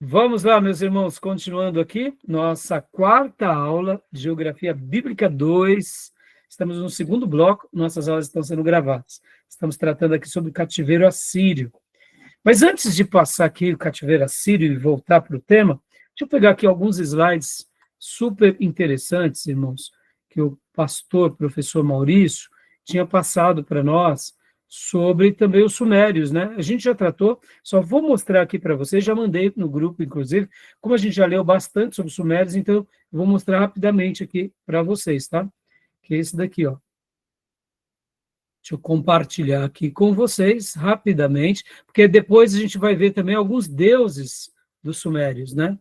Vamos lá, meus irmãos, continuando aqui, nossa quarta aula de Geografia Bíblica 2. Estamos no segundo bloco, nossas aulas estão sendo gravadas. Estamos tratando aqui sobre o cativeiro assírio. Mas antes de passar aqui o cativeiro assírio e voltar para o tema, deixa eu pegar aqui alguns slides super interessantes, irmãos, que o pastor, professor Maurício, tinha passado para nós sobre também os sumérios, né? A gente já tratou, só vou mostrar aqui para vocês, já mandei no grupo, inclusive, como a gente já leu bastante sobre os sumérios, então eu vou mostrar rapidamente aqui para vocês, tá? Que é esse daqui, ó. Deixa eu compartilhar aqui com vocês rapidamente, porque depois a gente vai ver também alguns deuses dos sumérios, né?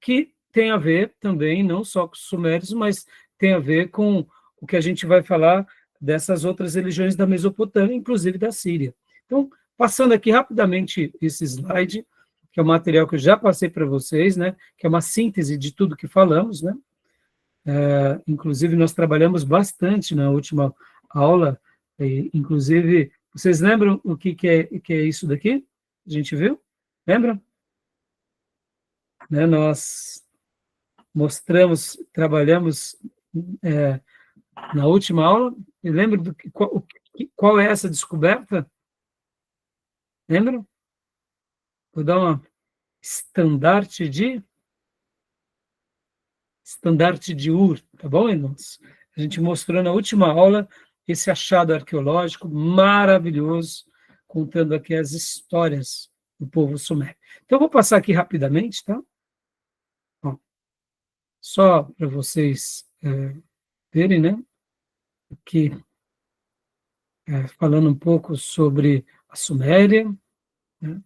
Que tem a ver também, não só com os sumérios, mas tem a ver com o que a gente vai falar dessas outras religiões da Mesopotâmia, inclusive da Síria. Então, passando aqui rapidamente esse slide, que é um material que eu já passei para vocês, né? Que é uma síntese de tudo que falamos, né? Inclusive, nós trabalhamos bastante na última aula, inclusive, vocês lembram o que é isso daqui? A gente viu? Lembram? Né, nós mostramos, trabalhamos na última aula, e lembra qual é essa descoberta? Lembram? Vou dar uma estandarte de Ur, tá bom, irmãos? A gente mostrou na última aula esse achado arqueológico maravilhoso, contando aqui as histórias do povo sumério. Então, eu vou passar aqui rapidamente, tá? Ó, só para vocês verem, né? Aqui, falando um pouco sobre a Suméria, né?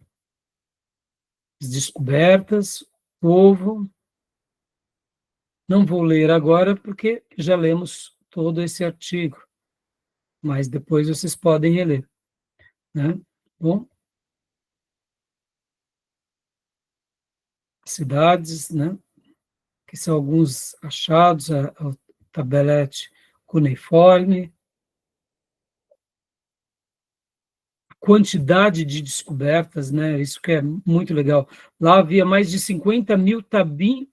As descobertas, povo. Não vou ler agora, porque já lemos todo esse artigo, mas depois vocês podem reler, né? Bom, cidades, né? Que são alguns achados, a tabelete cuneiforme, a quantidade de descobertas, né? Isso que é muito legal. Lá havia mais de 50 mil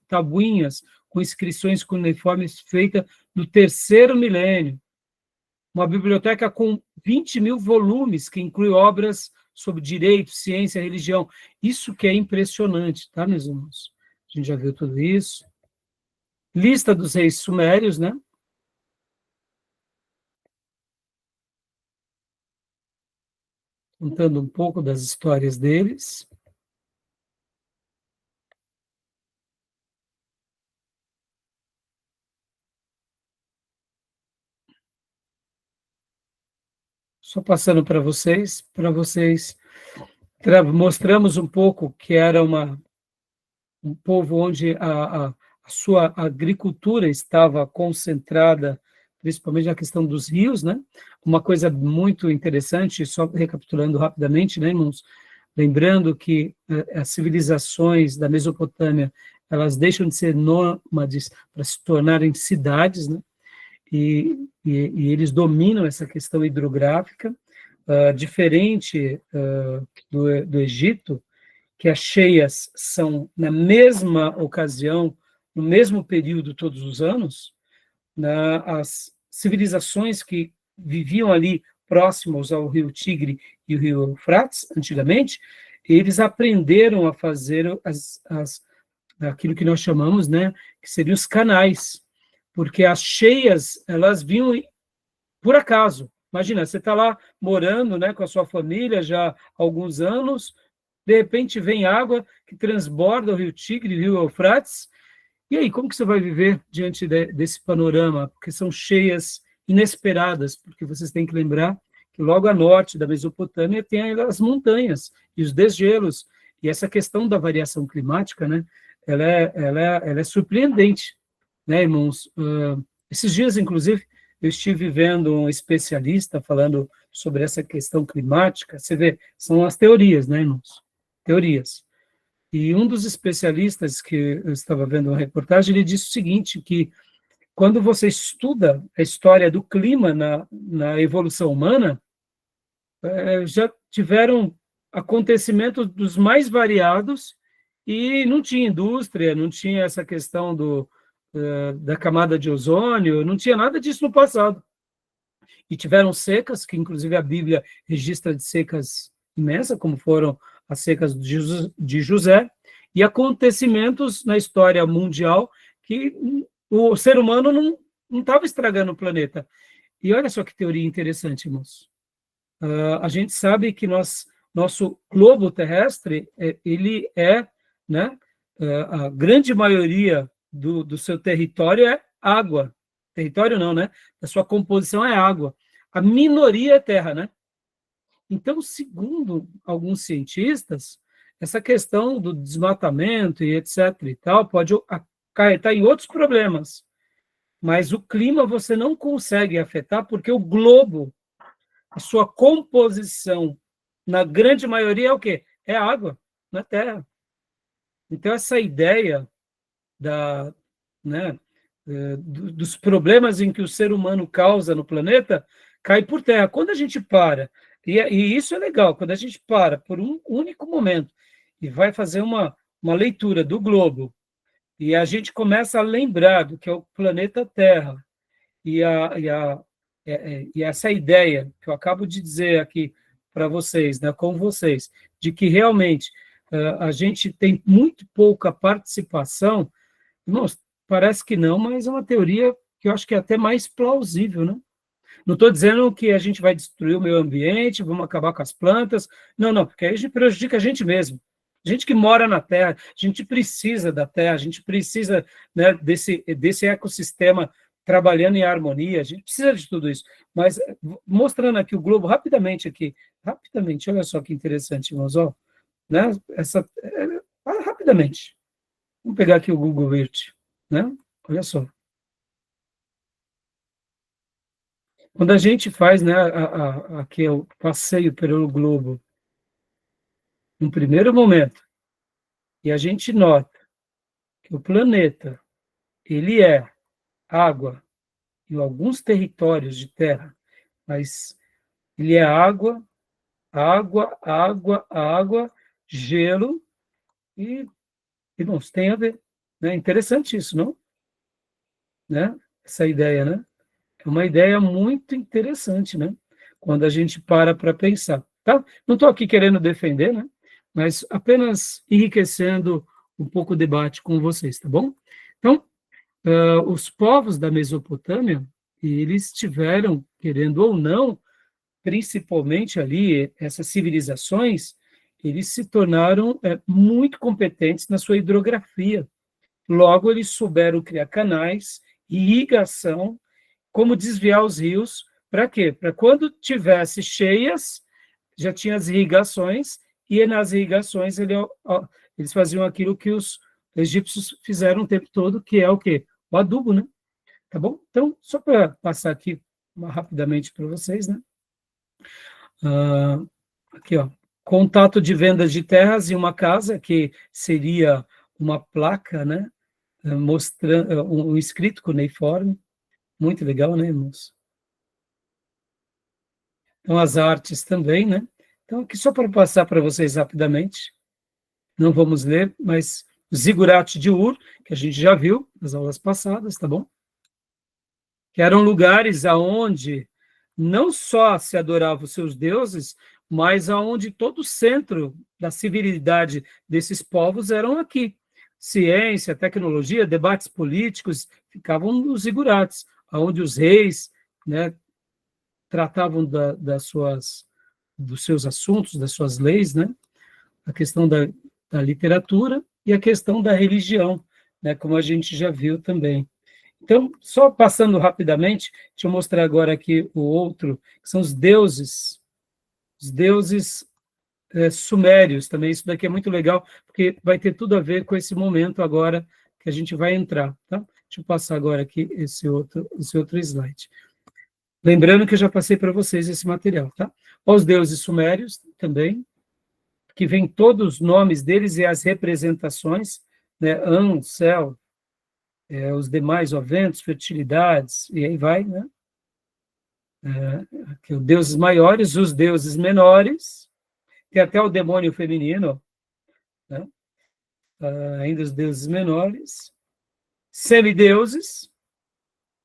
tabuinhas com inscrições cuneiformes feitas no terceiro milênio. Uma biblioteca com 20 mil volumes, que inclui obras sobre direito, ciência, religião. Isso que é impressionante, tá, meus irmãos? A gente já viu tudo isso. Lista dos reis sumérios, né? Contando um pouco das histórias deles. Só passando para vocês mostramos um pouco que era um povo onde a sua agricultura estava concentrada, principalmente na questão dos rios, né? Uma coisa muito interessante, só recapitulando rapidamente, né, irmãos? Lembrando que as civilizações da Mesopotâmia, elas deixam de ser nômades para se tornarem cidades, né? E eles dominam essa questão hidrográfica, diferente do Egito, que as cheias são na mesma ocasião, no mesmo período todos os anos, né, as civilizações que viviam ali próximos ao rio Tigre e o rio Eufrates, antigamente, eles aprenderam a fazer aquilo que nós chamamos, né, que seriam os canais, porque as cheias, elas vinham por acaso. Imagina, você está lá morando, né, com a sua família já há alguns anos, de repente vem água que transborda o rio Tigre, o rio Eufrates, e aí, como que você vai viver diante desse panorama? Porque são cheias inesperadas, porque vocês têm que lembrar que logo a norte da Mesopotâmia tem as montanhas e os desgelos, e essa questão da variação climática, né, ela é surpreendente, né, irmãos? Esses dias, inclusive, eu estive vendo um especialista falando sobre essa questão climática. Você vê, são as teorias, né, irmãos? Teorias. E um dos especialistas que eu estava vendo uma reportagem, ele disse o seguinte, que quando você estuda a história do clima na evolução humana, já tiveram acontecimentos dos mais variados, e não tinha indústria, não tinha essa questão da camada de ozônio, não tinha nada disso no passado. E tiveram secas, que inclusive a Bíblia registra de secas imensas, como foram as secas de José, e acontecimentos na história mundial que o ser humano não estava estragando o planeta. E olha só que teoria interessante, irmãos. A gente sabe que nosso globo terrestre, ele né, a grande maioria do seu território é água. Território não, né? A sua composição é água. A minoria é terra, né? Então, segundo alguns cientistas, essa questão do desmatamento e etc. e tal pode acarretar em outros problemas. Mas o clima você não consegue afetar porque o globo, a sua composição, na grande maioria, é o quê? É água, não é terra. Então, essa ideia né, dos problemas em que o ser humano causa no planeta cai por terra. Quando a gente para, e isso é legal, quando a gente para por um único momento e vai fazer uma leitura do globo, e a gente começa a lembrar do que é o planeta Terra, e essa ideia que eu acabo de dizer aqui para vocês, né, com vocês, de que realmente a gente tem muito pouca participação, irmãos, parece que não, mas é uma teoria que eu acho que é até mais plausível, né? Não estou dizendo que a gente vai destruir o meio ambiente, vamos acabar com as plantas, não, não, porque aí a gente prejudica a gente mesmo. A gente que mora na Terra, a gente precisa da Terra, a gente precisa, né, desse ecossistema trabalhando em harmonia, a gente precisa de tudo isso. Mas mostrando aqui o globo rapidamente, olha só que interessante, irmãos, ó, né? Rapidamente. Vamos pegar aqui o Google Earth, né? Olha só. Quando a gente faz, né, aqui o passeio pelo globo, no primeiro momento, e a gente nota que o planeta, ele é água em alguns territórios de terra, mas ele é água, água, água, água, gelo, e, irmãos, tem a ver. Né? Interessante isso, não? Né? Essa ideia, né? É uma ideia muito interessante, né? Quando a gente para pensar, tá? Não estou aqui querendo defender, né? Mas apenas enriquecendo um pouco o debate com vocês, tá bom? Então, os povos da Mesopotâmia, eles tiveram, querendo ou não, principalmente ali, essas civilizações, eles se tornaram muito competentes na sua hidrografia. Logo, eles souberam criar canais, irrigação, como desviar os rios, para quê? Para quando tivesse cheias, já tinha as irrigações, e nas irrigações eles faziam aquilo que os egípcios fizeram o tempo todo, que é o quê? O adubo, né? Tá bom? Então, só para passar aqui rapidamente para vocês, né? Aqui, ó. Contato de vendas de terras em uma casa, que seria uma placa, né? Mostrando um escrito cuneiforme. Muito legal, né, irmãos? Então, as artes também, né? Então, aqui só para passar para vocês rapidamente, não vamos ler, mas Zigurate de Ur, que a gente já viu nas aulas passadas, tá bom? Que eram lugares aonde não só se adoravam os seus deuses, mas aonde todo o centro da civilidade desses povos eram aqui. Ciência, tecnologia, debates políticos ficavam nos zigurates, aonde os reis, né, tratavam dos seus assuntos, das suas leis, né? A questão da literatura e a questão da religião, né? Como a gente já viu também. Então, só passando rapidamente, deixa eu mostrar agora aqui o outro, que são os deuses sumérios também. Isso daqui é muito legal, porque vai ter tudo a ver com esse momento agora que a gente vai entrar, tá? Deixa eu passar agora aqui esse outro slide. Lembrando que eu já passei para vocês esse material, tá? Os deuses sumérios também, que vem todos os nomes deles e as representações, né? An, céu, os demais, ó, ventos, fertilidades, e aí vai, né? Aqui, os deuses maiores, os deuses menores, tem até o demônio feminino, né? Ainda os deuses menores, semideuses,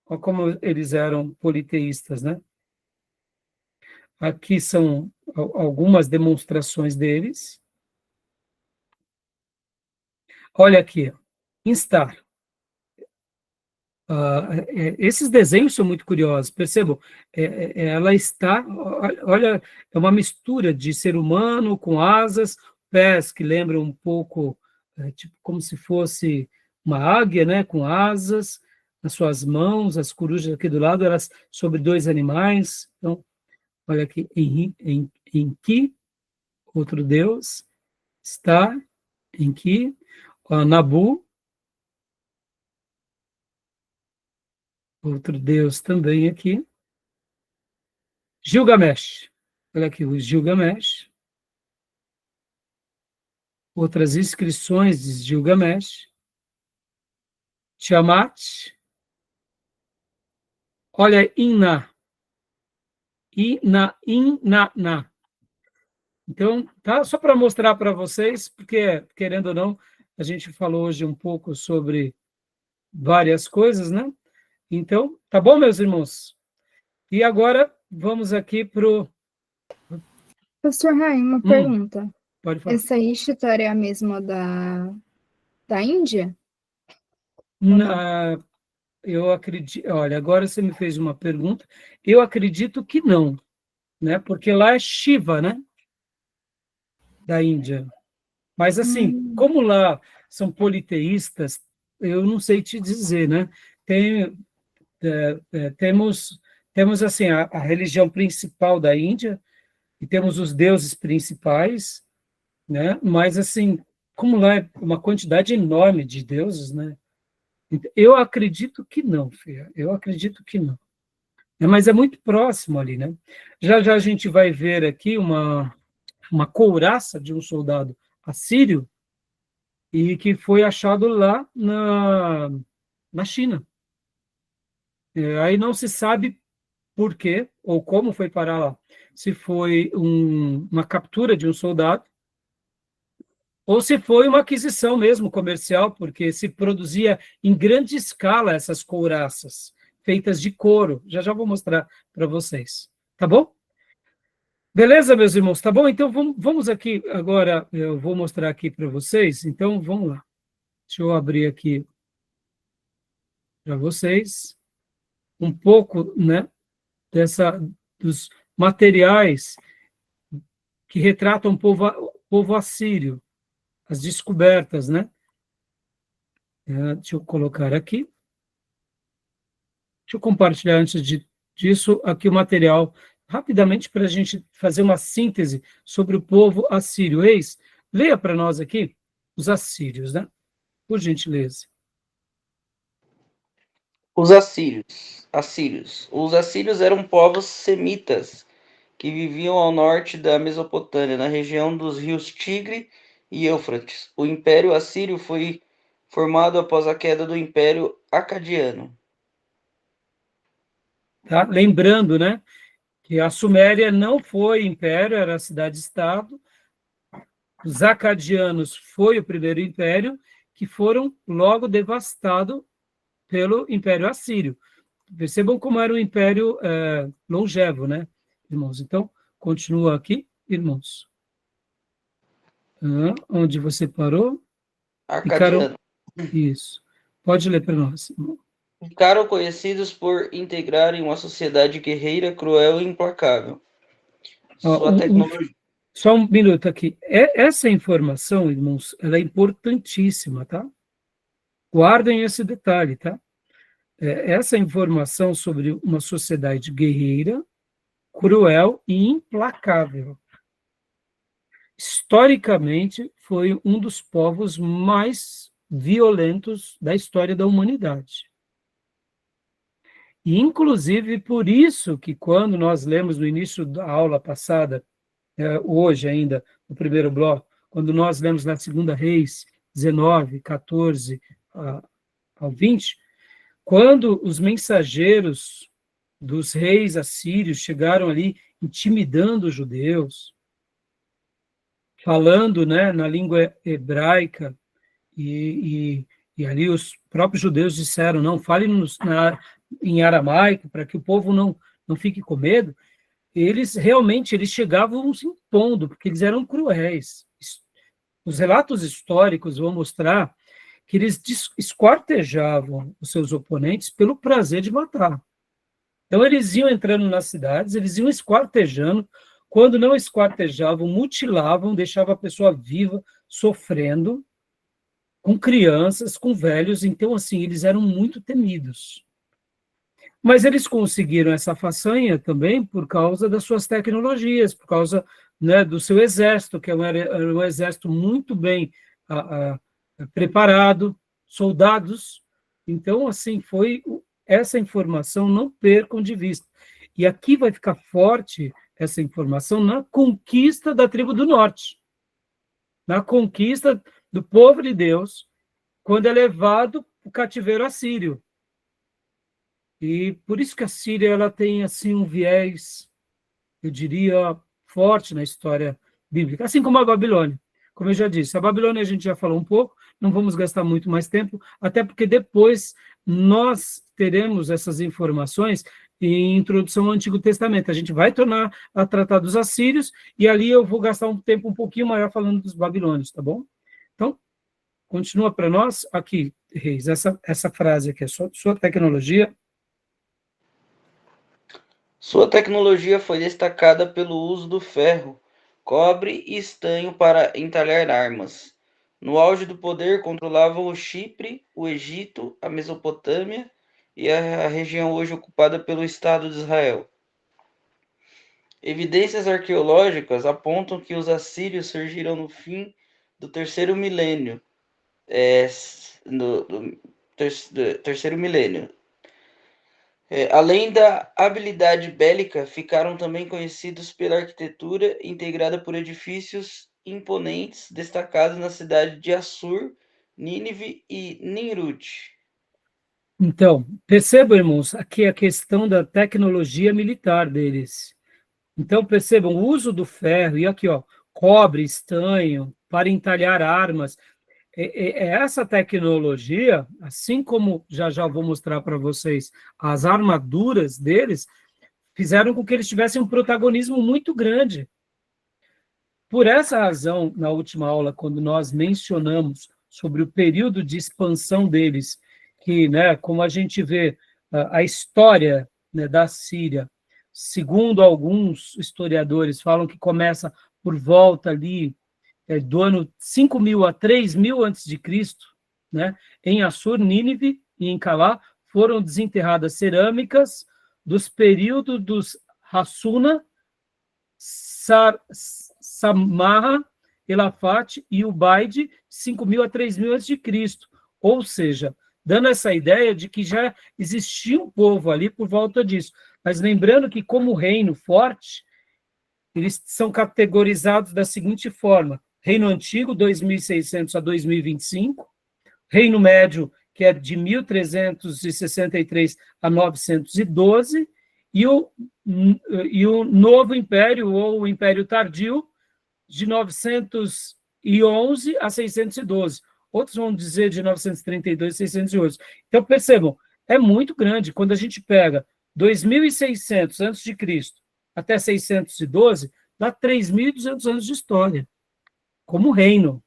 olha como eles eram politeístas, né? Aqui são algumas demonstrações deles. Olha aqui, instar. Esses desenhos são muito curiosos, percebam, ela está, olha, é uma mistura de ser humano com asas, pés que lembram um pouco, tipo, como se fosse uma águia, né, com asas, nas suas mãos, as corujas aqui do lado, elas sobre dois animais. Então, olha aqui, em que, outro deus, está, em que, Nabu, outro deus também aqui, Gilgamesh. Olha aqui, o Gilgamesh. Outras inscrições de Gilgamesh. Tiamat. Olha, Inna. Inna. Então, tá? Só para mostrar para vocês, porque, querendo ou não, a gente falou hoje um pouco sobre várias coisas, né? Então, tá bom, meus irmãos? E agora, vamos aqui para o... Pastor Rai, uma pergunta. Pode falar. Essa Ishtar é a mesma da Índia? Eu acredito... Olha, agora você me fez uma pergunta. Eu acredito que não, né? Porque lá é Shiva, né? Da Índia. Mas, assim, como lá são politeístas, eu não sei te dizer, né? Temos assim, a religião principal da Índia, e temos os deuses principais, né? Mas, assim, como lá é uma quantidade enorme de deuses, né? Eu acredito que não, filha. Eu acredito que não. Mas é muito próximo ali, né? Já já a gente vai ver aqui uma couraça de um soldado assírio e que foi achado lá na China. Aí não se sabe por quê ou como foi parar lá. Se foi uma captura de um soldado ou se foi uma aquisição mesmo comercial, porque se produzia em grande escala essas couraças feitas de couro. Já já vou mostrar para vocês. Tá bom? Beleza, meus irmãos? Tá bom? Então vamos aqui agora, eu vou mostrar aqui para vocês. Então vamos lá. Deixa eu abrir aqui para vocês um pouco, né, dos materiais que retratam o povo assírio, as descobertas, né? Deixa eu colocar aqui. Deixa eu compartilhar antes disso aqui o material rapidamente para a gente fazer uma síntese sobre o povo assírio. Eis, leia para nós aqui os assírios, né? Por gentileza. Os assírios. Os assírios eram povos semitas que viviam ao norte da Mesopotâmia, na região dos rios Tigre e Eufrates. O Império Assírio foi formado após a queda do Império Acadiano. Tá? Lembrando, né, que a Suméria não foi império, era cidade-estado. Os acadianos foi o primeiro império, que foram logo devastados pelo Império Assírio. Percebam como era um império longevo, né, irmãos? Então, continua aqui, irmãos. Onde você parou? Acadiano. Isso. Pode ler para nós, irmão. Ficaram conhecidos por integrarem uma sociedade guerreira, cruel e implacável. Sua tecnologia... Só um minuto aqui. Essa informação, irmãos, ela é importantíssima, tá? Guardem esse detalhe, tá? Essa informação sobre uma sociedade guerreira, cruel e implacável. Historicamente, foi um dos povos mais violentos da história da humanidade. E, inclusive, por isso que quando nós lemos no início da aula passada, hoje ainda, no primeiro bloco, quando nós lemos na Segunda Reis 19, 14 ao 20, quando os mensageiros dos reis assírios chegaram ali intimidando os judeus, falando, né, na língua hebraica, e ali os próprios judeus disseram, não, fale em aramaico, para que o povo não fique com medo. Eles realmente chegavam se impondo, porque eles eram cruéis. Os relatos históricos vão mostrar que eles esquartejavam os seus oponentes pelo prazer de matar. Então, eles iam entrando nas cidades, eles iam esquartejando. Quando não esquartejavam, mutilavam, deixavam a pessoa viva, sofrendo, com crianças, com velhos. Então, assim, eles eram muito temidos. Mas eles conseguiram essa façanha também por causa das suas tecnologias, por causa, né, do seu exército, que era um exército muito bem preparado, soldados. Então, assim, essa informação, não percam de vista. E aqui vai ficar forte essa informação na conquista da tribo do norte, na conquista do povo de Deus, quando é levado para o cativeiro assírio. E por isso que a Síria ela tem assim um viés, eu diria, forte na história bíblica, assim como a Babilônia. Como eu já disse, a Babilônia a gente já falou um pouco, não vamos gastar muito mais tempo, até porque depois nós teremos essas informações em introdução ao Antigo Testamento. A gente vai tornar a tratar dos assírios, e ali eu vou gastar um tempo um pouquinho maior falando dos babilônios, tá bom? Então, continua para nós aqui, Reis, essa frase aqui, sua tecnologia. Sua tecnologia foi destacada pelo uso do ferro, cobre e estanho para entalhar armas. No auge do poder, controlavam o Chipre, o Egito, a Mesopotâmia e a região hoje ocupada pelo Estado de Israel. Evidências arqueológicas apontam que os assírios surgiram no fim do terceiro milênio, além da habilidade bélica, ficaram também conhecidos pela arquitetura integrada por edifícios imponentes destacados na cidade de Assur, Nínive e Nimrud. Então, percebam, irmãos, aqui a questão da tecnologia militar deles. Então, percebam, o uso do ferro, e aqui, ó, cobre, estanho, para entalhar armas. Essa tecnologia, assim como já vou mostrar para vocês, as armaduras deles, fizeram com que eles tivessem um protagonismo muito grande. Por essa razão, na última aula, quando nós mencionamos sobre o período de expansão deles, que, né, como a gente vê a história, né, da Síria, segundo alguns historiadores, falam que começa por volta ali do ano 5.000 a 3.000 a.C., né, em Assur, Nínive e em Calá, foram desenterradas cerâmicas dos períodos dos Hassuna, Samarra, Elafate e Ubaide, 5.000 a 3.000 a.C., ou seja, dando essa ideia de que já existia um povo ali por volta disso. Mas lembrando que, como reino forte, eles são categorizados da seguinte forma: Reino Antigo, 2.600 a 2025, Reino Médio, que é de 1.363 a 912, e o Novo Império, ou o Império Tardio, de 911 a 612. Outros vão dizer de 932 a 611. Então, percebam, é muito grande. Quando a gente pega 2.600 a.C. até 612, dá 3.200 anos de história, como reino,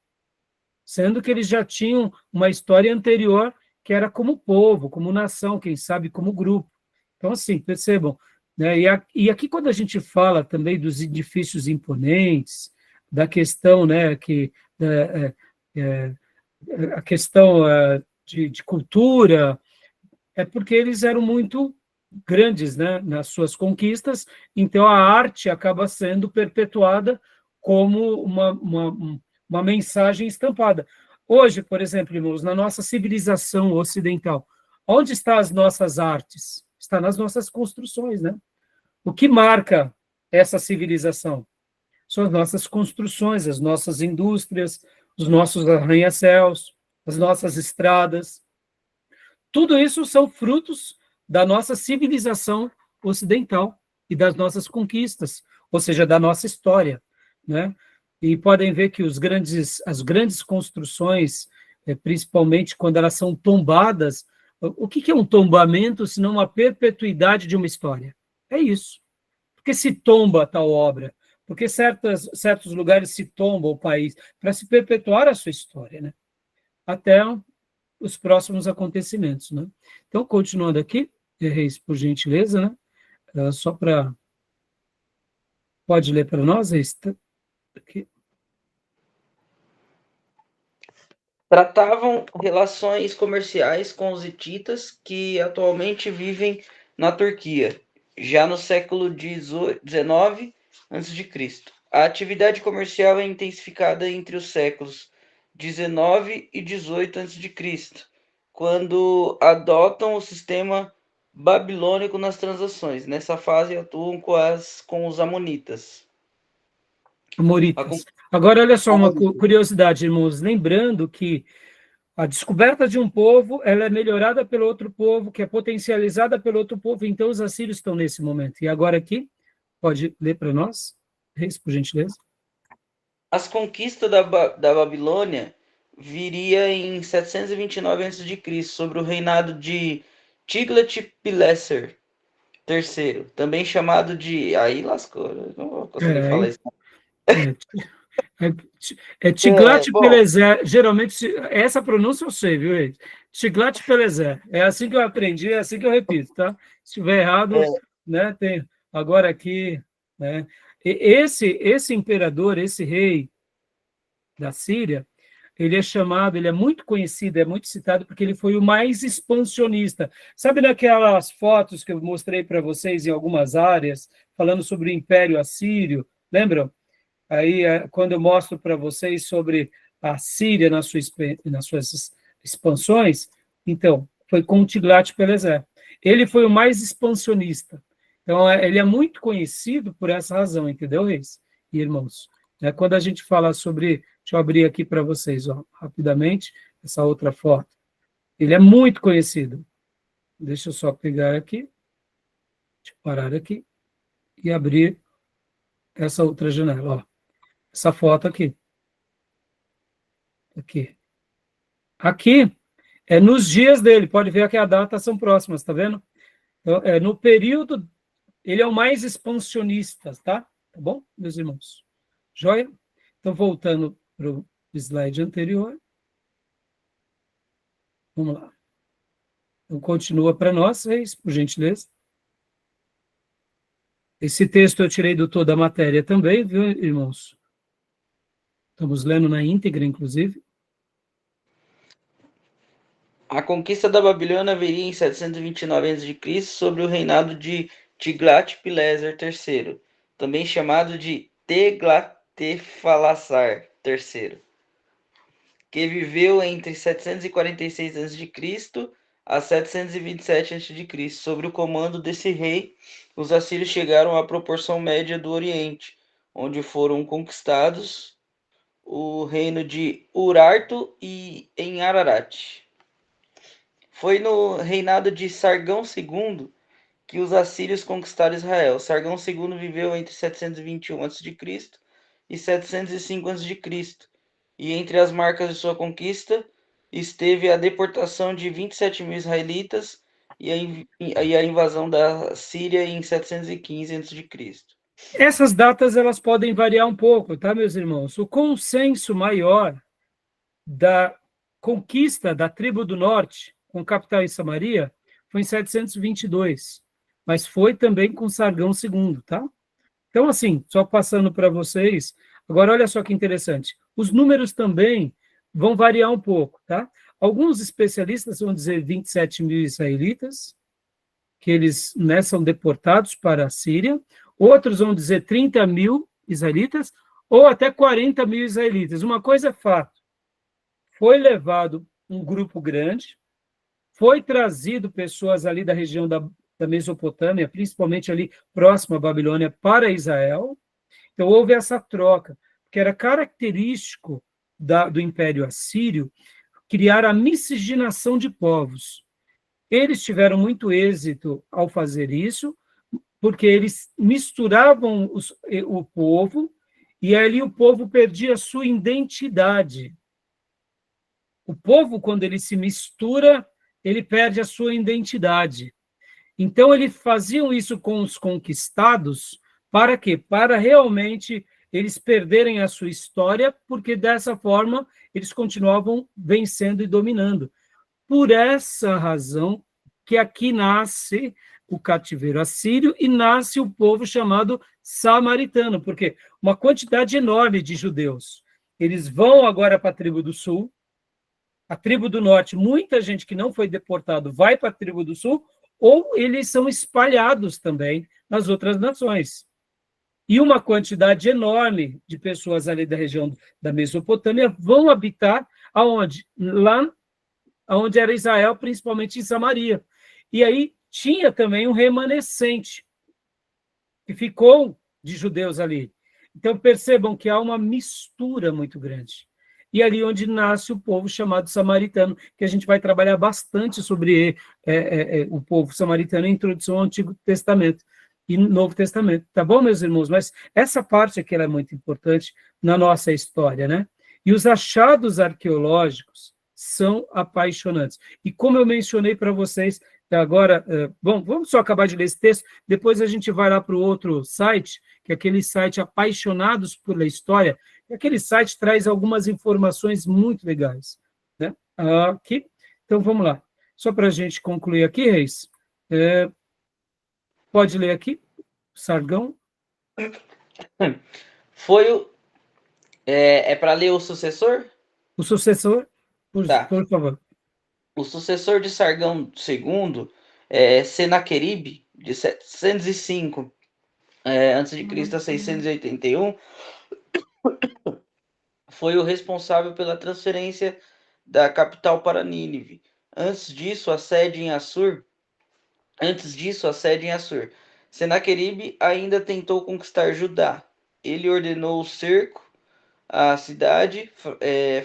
sendo que eles já tinham uma história anterior, que era como povo, como nação, quem sabe como grupo. Então, assim, percebam, né? E aqui, quando a gente fala também dos edifícios imponentes, da questão, né, a questão de cultura, é porque eles eram muito grandes, né, nas suas conquistas, então a arte acaba sendo perpetuada como uma mensagem estampada. Hoje, por exemplo, irmãos, na nossa civilização ocidental, onde estão as nossas artes? Está nas nossas construções, né? O que marca essa civilização? São as nossas construções, as nossas indústrias, os nossos arranha-céus, as nossas estradas. Tudo isso são frutos da nossa civilização ocidental e das nossas conquistas, ou seja, da nossa história, né? e podem ver que as grandes construções, principalmente quando elas são tombadas, o que é um tombamento, senão uma perpetuidade de uma história? É isso. Por que se tomba tal obra? Porque certos lugares se tomba o país para se perpetuar a sua história, né? Até os próximos acontecimentos, né? Então, continuando aqui, Reis, por gentileza, né? Só para... Pode ler para nós, Reis? Aqui. Tratavam relações comerciais com os hititas, que atualmente vivem na Turquia, já no século XIX a.C. A atividade comercial é intensificada entre os séculos XIX e XVIII a.C., quando adotam o sistema babilônico nas transações. Nessa fase atuam com os amonitas. Amoritas. Agora, olha só uma curiosidade, irmãos. Lembrando que a descoberta de um povo, ela é melhorada pelo outro povo, que é potencializada pelo outro povo. Então, os assírios estão nesse momento. E agora aqui, pode ler para nós, Reis, por gentileza. As conquistas da Babilônia viria em 729 a.C., sobre o reinado de Tiglat-Pileser III, também chamado de... Aí lascou, eu não vou conseguir falar isso. Tiglat-Pileser, geralmente, essa pronúncia eu sei, viu, Reis? Tiglat-Pileser, é assim que eu aprendi, é assim que eu repito, tá? Se estiver errado, né, tem... Agora aqui, né, esse imperador, esse rei da Síria, ele é muito conhecido, é muito citado, porque ele foi o mais expansionista. Sabe naquelas fotos que eu mostrei para vocês em algumas áreas, falando sobre o Império Assírio, lembram? Aí, quando eu mostro para vocês sobre a Síria nas suas expansões, então, foi com Tiglat-Pileser. Ele foi o mais expansionista. Então, ele é muito conhecido por essa razão, entendeu, reis e irmãos? Quando a gente fala sobre... Deixa eu abrir aqui para vocês, ó, rapidamente, essa outra foto. Ele é muito conhecido. Deixa eu só pegar aqui, deixa eu parar aqui e abrir essa outra janela, ó. Essa foto aqui. Aqui é nos dias dele, pode ver que as datas são próximas, tá vendo? Então, no período, ele é o mais expansionista, tá? Tá bom, meus irmãos? Joia? Então, voltando para o slide anterior. Vamos lá. Então, continua para nós, Reis, por gentileza. Esse texto eu tirei do Toda a Matéria também, viu, irmãos? Estamos lendo na íntegra, inclusive. A conquista da Babilônia viria em 729 a.C., sobre o reinado de Tiglat-Pileser III, também chamado de Teglatephalassar III, que viveu entre 746 a.C. a 727 a.C. Sob o comando desse rei, os assírios chegaram à proporção média do Oriente, onde foram conquistados o reino de Urartu e em Ararat. Foi no reinado de Sargão II que os assírios conquistaram Israel. Sargão II viveu entre 721 a.C. e 705 a.C., e entre as marcas de sua conquista esteve a deportação de 27 mil israelitas e a invasão da Síria em 715 a.C. Essas datas elas podem variar um pouco, tá, meus irmãos? O consenso maior da conquista da tribo do norte, com capital em Samaria, foi em 722, mas foi também com Sargão II, tá? Então, assim, só passando para vocês, agora olha só que interessante, os números também vão variar um pouco, tá? Alguns especialistas vão dizer 27 mil israelitas, que eles, né, são deportados para a Síria, outros vão dizer 30 mil israelitas, ou até 40 mil israelitas. Uma coisa é fato, foi levado um grupo grande, foi trazido pessoas ali da região da Mesopotâmia, principalmente ali próximo à Babilônia, para Israel. Então, houve essa troca, que era característico do Império Assírio criar a miscigenação de povos. Eles tiveram muito êxito ao fazer isso, porque eles misturavam o povo E ali o povo perdia a sua identidade. O povo, quando ele se mistura, ele perde a sua identidade. Então, eles faziam isso com os conquistados, para quê? Para realmente eles perderem a sua história, porque dessa forma eles continuavam vencendo e dominando. Por essa razão que aqui nasce o cativeiro assírio e nasce o povo chamado samaritano, porque uma quantidade enorme de judeus, eles vão agora para a tribo do sul, a tribo do norte, muita gente que não foi deportado vai para a tribo do sul, ou eles são espalhados também nas outras nações. E uma quantidade enorme de pessoas ali da região da Mesopotâmia vão habitar aonde? Lá onde era Israel, principalmente em Samaria. E aí tinha também um remanescente que ficou de judeus ali. Então percebam que há uma mistura muito grande. E ali onde nasce o povo chamado samaritano, que a gente vai trabalhar bastante sobre o povo samaritano em introdução ao Antigo Testamento e no Novo Testamento. Tá bom, meus irmãos? Mas essa parte aqui ela é muito importante na nossa história, né? E os achados arqueológicos são apaixonantes. E como eu mencionei para vocês, agora, bom, vamos só acabar de ler esse texto, depois a gente vai lá para o outro site, que é aquele site Apaixonados pela História, e aquele site traz algumas informações muito legais, né? Aqui, então vamos lá. Só para a gente concluir aqui, Reis, pode ler aqui, Sargão. Foi o... É para ler o sucessor? O sucessor, Tá. por favor. O sucessor de Sargão II é Senaqueribe, de 705 a.C. a 681, foi o responsável pela transferência da capital para Nínive. Antes disso, a sede em Assur. Senaqueribe ainda tentou conquistar Judá. Ele ordenou o cerco à cidade,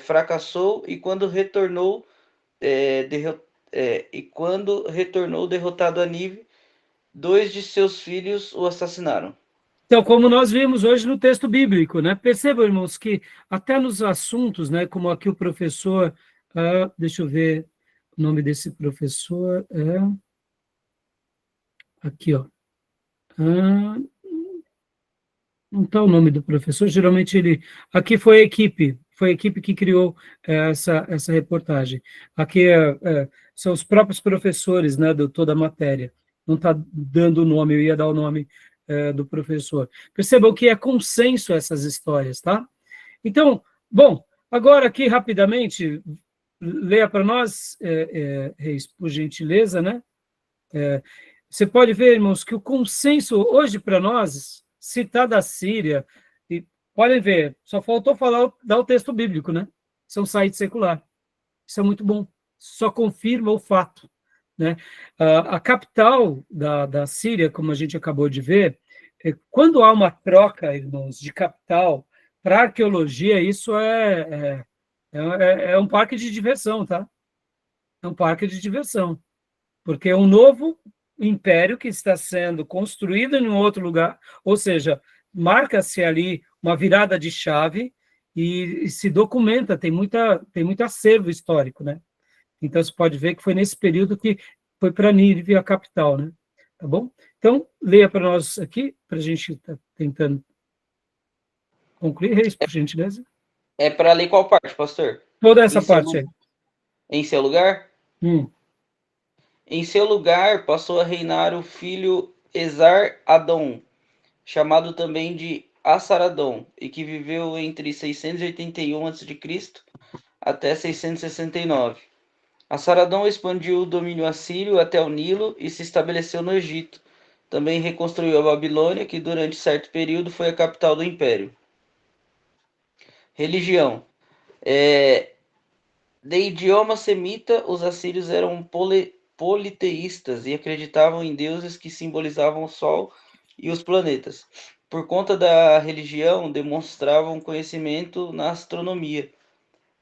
fracassou e quando retornou derrotado a Nínive, 2 de seus filhos o assassinaram. Então, como nós vimos hoje no texto bíblico, né? Percebam, irmãos, que até nos assuntos, né, como aqui o professor, deixa eu ver o nome desse professor, aqui, ó. Não está o nome do professor, geralmente ele... Aqui foi a equipe que criou essa reportagem. Aqui são os próprios professores, né, de toda a matéria. Não está dando o nome, eu ia dar o nome do professor. Percebam que é consenso essas histórias, tá? Então, bom, agora aqui rapidamente, leia para nós, Reis, por gentileza, né? Você pode ver, irmãos, que o consenso hoje para nós, citar da Síria, e podem ver, só faltou dar o texto bíblico, né? Isso é um site secular. Isso é muito bom. Só confirma o fato, né? A capital da Síria, como a gente acabou de ver, quando há uma troca, irmãos, de capital para arqueologia, isso é um parque de diversão, tá? É um parque de diversão, porque é um novo império que está sendo construído em um outro lugar, ou seja, marca-se ali uma virada de chave e se documenta, tem muito acervo histórico, né? Então, você pode ver que foi nesse período que foi para Nínive, a capital, né? Tá bom? Então, leia para nós aqui, para a gente estar tentando concluir, Reis, por gentileza. É para ler qual parte, pastor? Toda essa parte aí. Em seu lugar? Hum. Em seu lugar passou a reinar o filho Esar-Adom, chamado também de Assaradom, e que viveu entre 681 a.C. até 669. Assaradom expandiu o domínio assírio até o Nilo e se estabeleceu no Egito. Também reconstruiu a Babilônia, que durante certo período foi a capital do império. Religião. De idioma semita, os assírios eram politeístas e acreditavam em deuses que simbolizavam o Sol e os planetas. Por conta da religião, demonstravam conhecimento na astronomia.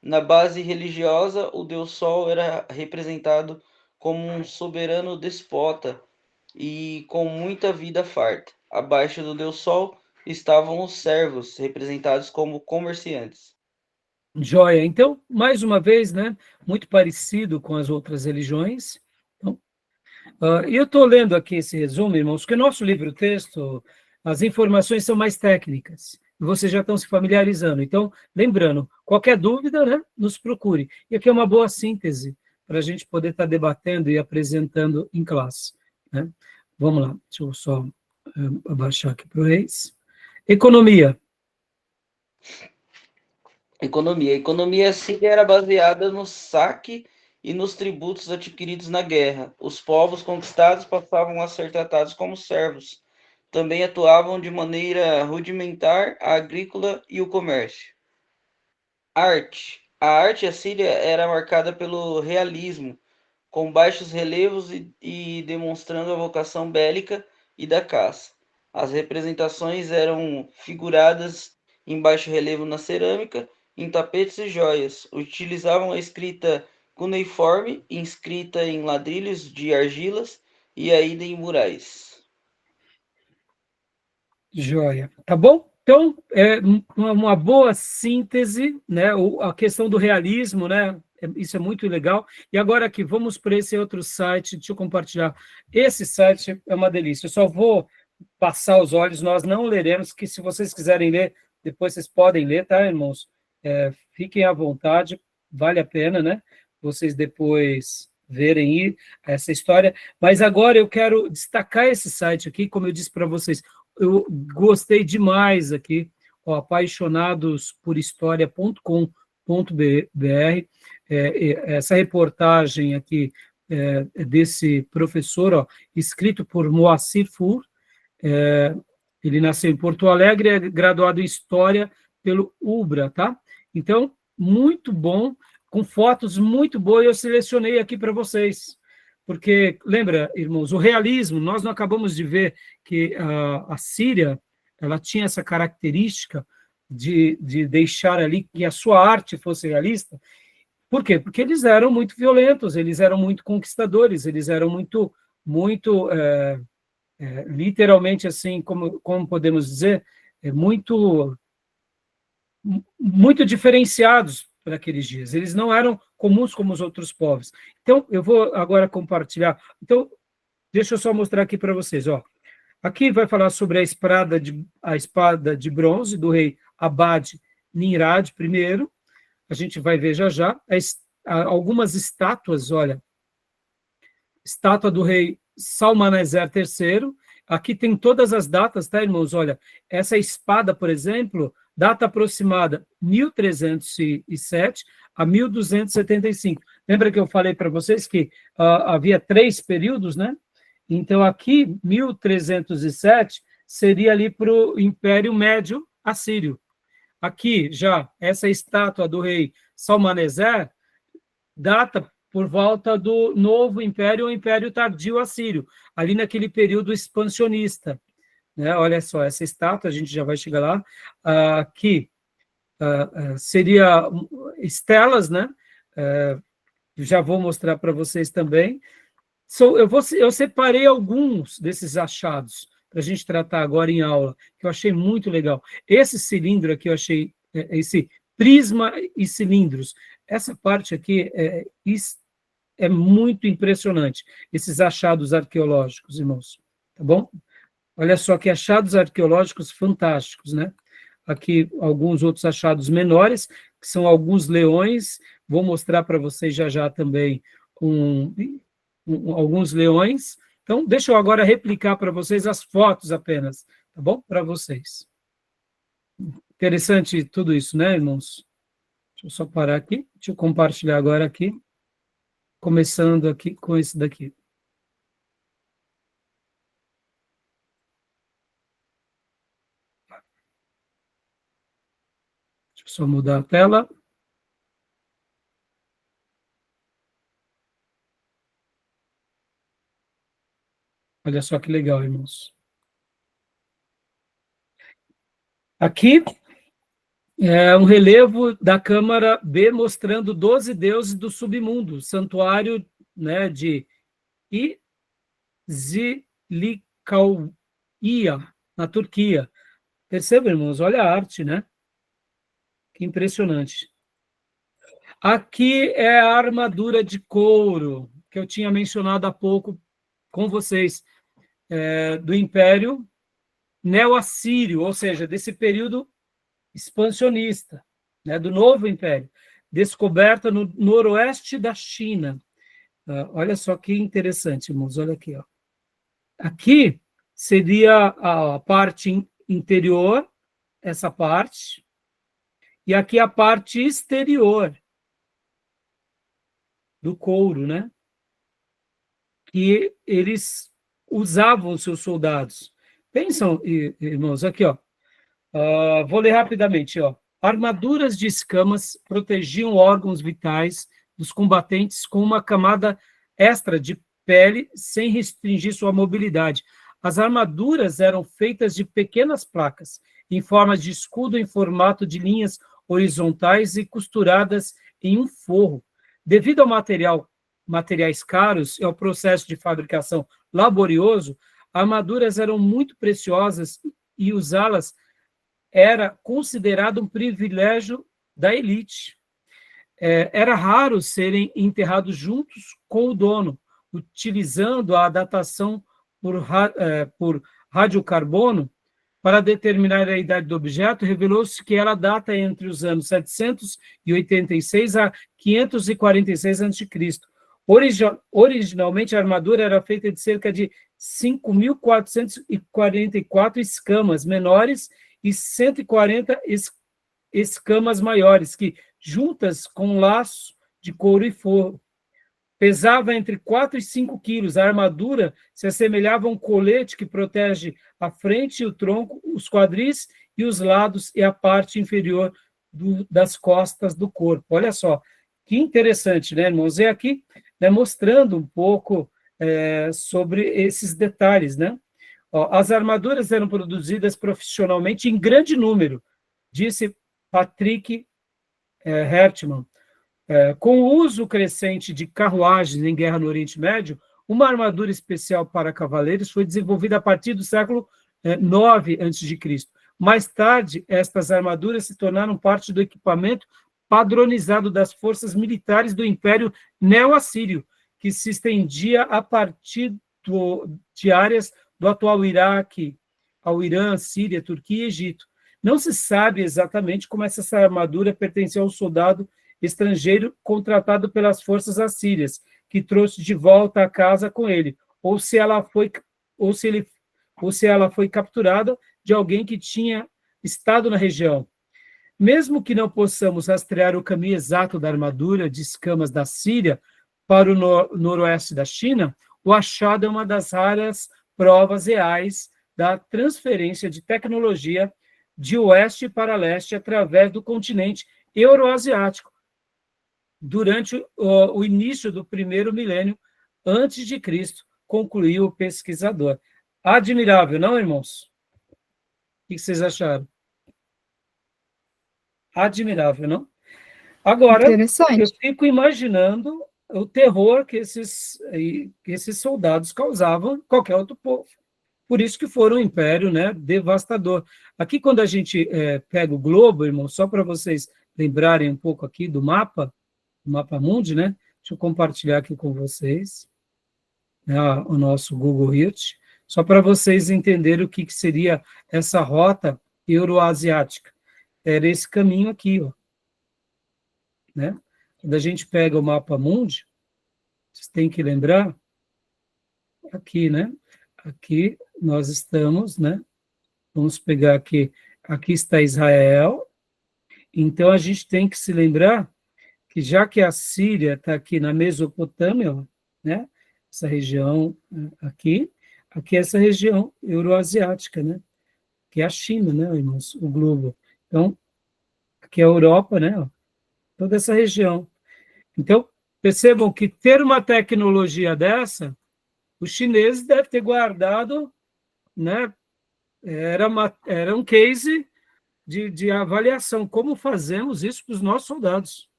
Na base religiosa, o deus Sol era representado como um soberano despota e com muita vida farta. Abaixo do deus Sol estavam os servos, representados como comerciantes. Joia. Então, mais uma vez, né, muito parecido com as outras religiões. Então, e eu estou lendo aqui esse resumo, irmãos, que o nosso livro-texto, as informações são mais técnicas. Vocês já estão se familiarizando. Então, lembrando, qualquer dúvida, né, nos procure. E aqui é uma boa síntese para a gente poder estar debatendo e apresentando em classe. Né? Vamos lá, deixa eu só abaixar aqui para o Reis. Economia. Economia. A economia síria era baseada no saque e nos tributos adquiridos na guerra. Os povos conquistados passavam a ser tratados como servos. Também atuavam de maneira rudimentar a agrícola e o comércio. Arte. A arte assíria era marcada pelo realismo, com baixos relevos e demonstrando a vocação bélica e da caça. As representações eram figuradas em baixo relevo na cerâmica, em tapetes e joias. Utilizavam a escrita cuneiforme, inscrita em ladrilhos de argilas e ainda em murais. Joia. Tá bom? Então, é uma boa síntese, né? A questão do realismo, né? Isso é muito legal. E agora aqui, vamos para esse outro site, deixa eu compartilhar. Esse site é uma delícia. Eu só vou passar os olhos, nós não leremos, que se vocês quiserem ler, depois vocês podem ler, tá, irmãos? Fiquem à vontade, vale a pena, né? Vocês depois verem essa história. Mas agora eu quero destacar esse site aqui, como eu disse para vocês, eu gostei demais aqui, ó, apaixonadosporhistoria.com.br, essa reportagem aqui desse professor, ó, escrito por Moacir Fur, ele nasceu em Porto Alegre, é graduado em História pelo UBRA, tá? Então, muito bom, com fotos muito boas, eu selecionei aqui para vocês. Porque, lembra, irmãos, o realismo, nós não acabamos de ver que a Síria, ela tinha essa característica de deixar ali que a sua arte fosse realista. Por quê? Porque eles eram muito violentos, eles eram muito conquistadores, eles eram muito literalmente, assim, como podemos dizer, muito diferenciados para aqueles dias. Eles não eram comuns como os outros povos. Então, eu vou agora compartilhar. Então, deixa eu só mostrar aqui para vocês. Ó. Aqui vai falar sobre a espada de bronze do rei Abad Nimrad I. A gente vai ver já já. Algumas estátuas, olha. Estátua do rei Salmaneser III. Aqui tem todas as datas, tá, irmãos? Olha, essa espada, por exemplo, data aproximada 1307 a 1275. Lembra que eu falei para vocês que havia 3 períodos, né? Então, aqui, 1307 seria ali para o Império Médio Assírio. Aqui, já, essa estátua do rei Salmaneser data por volta do Novo Império, ou Império Tardio Assírio, ali naquele período expansionista. Né? Olha só, essa estátua, a gente já vai chegar lá, aqui seria estelas, né? Já vou mostrar para vocês também. Eu separei alguns desses achados para a gente tratar agora em aula, que eu achei muito legal. Esse cilindro aqui, eu achei, esse prisma e cilindros, essa parte aqui é muito impressionante, esses achados arqueológicos, irmãos, tá bom? Olha só que achados arqueológicos fantásticos, né? Aqui alguns outros achados menores, que são alguns leões, vou mostrar para vocês já já também alguns leões. Então, deixa eu agora replicar para vocês as fotos apenas, tá bom? Para vocês. Interessante tudo isso, né, irmãos? Deixa eu só parar aqui, deixa eu compartilhar agora aqui, começando aqui com esse daqui. Deixa eu só mudar a tela. Olha só que legal, irmãos. Aqui é um relevo da Câmara B mostrando 12 deuses do submundo, santuário, né, de Izilikalia, na Turquia. Perceba, irmãos, olha a arte, né? Que impressionante. Aqui é a armadura de couro, que eu tinha mencionado há pouco com vocês, do Império Neo-Assírio, ou seja, desse período expansionista, né, do Novo Império, descoberta no noroeste da China. Olha só que interessante, irmãos, olha aqui. Ó. Aqui seria a parte interior, essa parte, e aqui a parte exterior do couro, né? Que eles usavam seus soldados. Pensam, irmãos, aqui, ó. Vou ler rapidamente, ó. Armaduras de escamas protegiam órgãos vitais dos combatentes com uma camada extra de pele sem restringir sua mobilidade. As armaduras eram feitas de pequenas placas, em forma de escudo em formato de linhas horizontais e costuradas em um forro. Devido ao materiais caros e ao processo de fabricação laborioso, armaduras eram muito preciosas e usá-las era considerado um privilégio da elite. Era raro serem enterrados juntos com o dono, utilizando a datação por radiocarbono para determinar a idade do objeto, revelou-se que ela data entre os anos 786 a 546 a.C. Originalmente, a armadura era feita de cerca de 5.444 escamas menores e 140 escamas maiores, que, juntas com um laço de couro e forro, pesava entre 4 e 5 quilos. A armadura se assemelhava a um colete que protege a frente, o tronco, os quadris e os lados e a parte inferior das costas do corpo. Olha só, que interessante, né, irmãos? E aqui, né, mostrando um pouco sobre esses detalhes, né? Ó, as armaduras eram produzidas profissionalmente em grande número, disse Patrick Hertman. Com o uso crescente de carruagens em guerra no Oriente Médio, uma armadura especial para cavaleiros foi desenvolvida a partir do século IX a.C. Mais tarde, estas armaduras se tornaram parte do equipamento padronizado das forças militares do Império Neo-Assírio, que se estendia a partir de áreas do atual Iraque, ao Irã, Síria, Turquia e Egito. Não se sabe exatamente como essa armadura pertencia ao soldado estrangeiro contratado pelas forças assírias, que trouxe de volta a casa com ele, ou se ela foi capturada de alguém que tinha estado na região. Mesmo que não possamos rastrear o caminho exato da armadura de escamas da Síria para o noroeste da China, o achado é uma das raras provas reais da transferência de tecnologia de oeste para leste através do continente euroasiático, durante o início do primeiro milênio antes de Cristo, concluiu o pesquisador. Admirável, não, irmãos? O que vocês acharam? Admirável, não? Agora, eu fico imaginando o terror que esses soldados causavam em qualquer outro povo. Por isso que foram um império, né, devastador. Aqui, quando a gente pega o globo, irmão, só para vocês lembrarem um pouco aqui do mapa mundi, né? Deixa eu compartilhar aqui com vocês, né, o nosso Google Earth, só para vocês entenderem o que seria essa rota euroasiática. Era esse caminho aqui, ó, né? Quando a gente pega o mapa mundi, vocês têm que lembrar, aqui, né? Aqui nós estamos, né? Vamos pegar aqui, aqui está Israel, então a gente tem que se lembrar que já que a Síria está aqui na Mesopotâmia, né? Essa região aqui é essa região euroasiática, né? Que é a China, né, irmãos? O globo. Então, aqui é a Europa, né? Ó, toda essa região. Então, percebam que ter uma tecnologia os chineses devem ter guardado, né? Era um case de avaliação. Como fazemos isso para os nossos soldados?